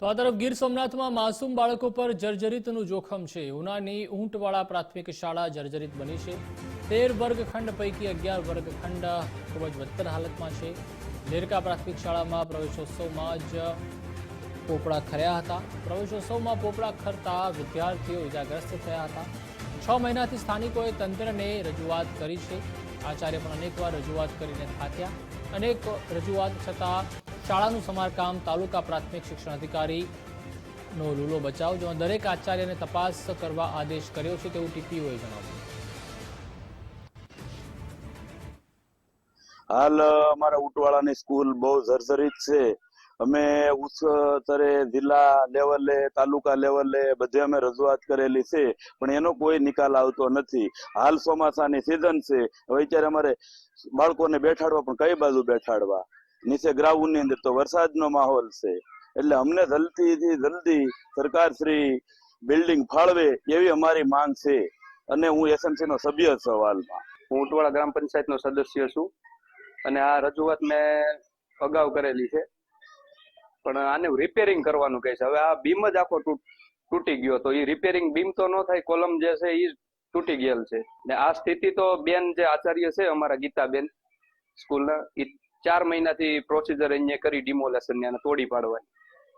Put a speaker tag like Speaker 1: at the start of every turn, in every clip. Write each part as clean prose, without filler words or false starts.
Speaker 1: તો આ તરફ ગીર સોમનાથમાં માસૂમ બાળકો પર જર્જરિતનું જોખમ છે। ઉનાની ઊંટવાડા પ્રાથમિક શાળા જર્જરિત બની છે। 13 વર્ગખંડ પૈકી 11 વર્ગખંડ ખૂબ જ બદતર હાલતમાં છે। લેરકા પ્રાથમિક શાળામાં પ્રવેશોત્સવમાં જ પોપડા ખર્યા હતા। પ્રવેશોત્સવમાં પોપડા ખરતા વિદ્યાર્થીઓ ઇજાગ્રસ્ત થયા હતા। 6 મહિનાથી સ્થાનિકોએ તંત્રને રજૂઆત કરી છે। આચાર્ય પણ અનેકવાર રજૂઆત કરીને થાક્યા। અનેક રજૂઆત છતાં શાળાનું સમારકામ તાલુકા પ્રાથમિક શિક્ષણ અધિકારીનો લૂલો બચાવ, જેમાં દરેક આચાર્યને તપાસ કરવા આદેશ કર્યો છે તેવું ટીપીઓએ જણાવ્યું।
Speaker 2: હાલ અમારા ઊંટવાડાની સ્કૂલ બહુ જર્જરિત છે। અમે ઉચ્ચ સ્તરે જિલ્લા લેવલે તાલુકા લેવલે બધે અમે રજૂઆત કરેલી છે, પણ એનો કોઈ નિકાલ આવતો નથી। હાલ ચોમાસાની સિઝન છે, હવે અત્યારે અમારે બાળકોને બેઠાડવા પણ કઈ બાજુ બેઠાડવા? નીચે ગ્રાઉન્ડની અંદર તો વરસાદનો માહોલ છે, એટલે અમને જલ્દીથી જલ્દી સરકાર શ્રી બિલ્ડિંગ ફાળવે એવી અમારી માંગ છે। અને હું એસએમસી નો સભ્ય છું। હાલમાં
Speaker 3: હું ઊંટવાડા ગ્રામ પંચાયતનો સદસ્ય છું અને આ રજૂઆત મેં અગાઉ કરેલી છે, પણ આને રિપેરિંગ કરવાનું કહે છે। હવે આ બીમ જ આખો તૂટી ગયો, તો એ રિપેરિંગ બીમ તો ન થાય, કોલમ જે છે એ તૂટી ગયેલ છે ને આ સ્થિતિ તો બેન જે આચાર્ય છે અમારા ગીતાબેન સ્કૂલના, એ 4 મહિનાથી પ્રોસિજર અહીંયા કરી ડિમોલેશનની અને તોડી પાડવાની,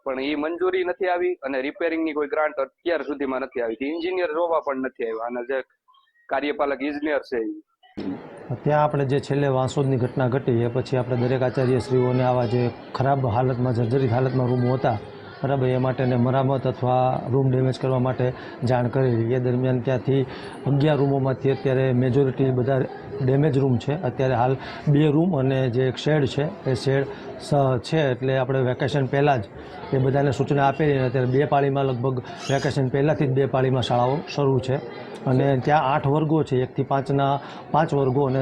Speaker 3: પણ એ મંજૂરી નથી આવી અને રિપેરિંગની કોઈ ગ્રાન્ટ અત્યાર સુધીમાં નથી આવી। એન્જિનિયર જોવા પણ નથી આવ્યા અને જે કાર્યપાલક ઇજનેર છે
Speaker 4: ત્યાં આપણે જે છેલ્લે વાંસોદની ઘટના ઘટી એ પછી આપણે દરેક આચાર્યશ્રીઓને આવા જે ખરાબ હાલતમાં જર્જરિત હાલતમાં રૂમો હતા બરાબર, એ માટેને મરામત અથવા રૂમ ડેમેજ કરવા માટે જાણ કરેલી। એ દરમિયાન ત્યાંથી 11 રૂમોમાંથી અત્યારે મેજોરિટી બધા ડેમેજ રૂમ છે। અત્યારે હાલ 2 રૂમ અને જે એક શેડ છે એ શેડ છે, એટલે આપણે વેકેશન પહેલાં જ એ બધાને સૂચના આપેલી અને અત્યારે 2 પાળીમાં લગભગ વેકેશન પહેલાંથી જ 2 પાળીમાં શાળાઓ શરૂ છે અને ત્યાં 8 વર્ગો છે, 1 થી 5ના 5 વર્ગો અને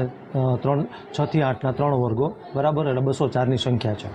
Speaker 4: 6 થી 8ના 3 વર્ગો બરાબર, એટલે 204ની સંખ્યા છે।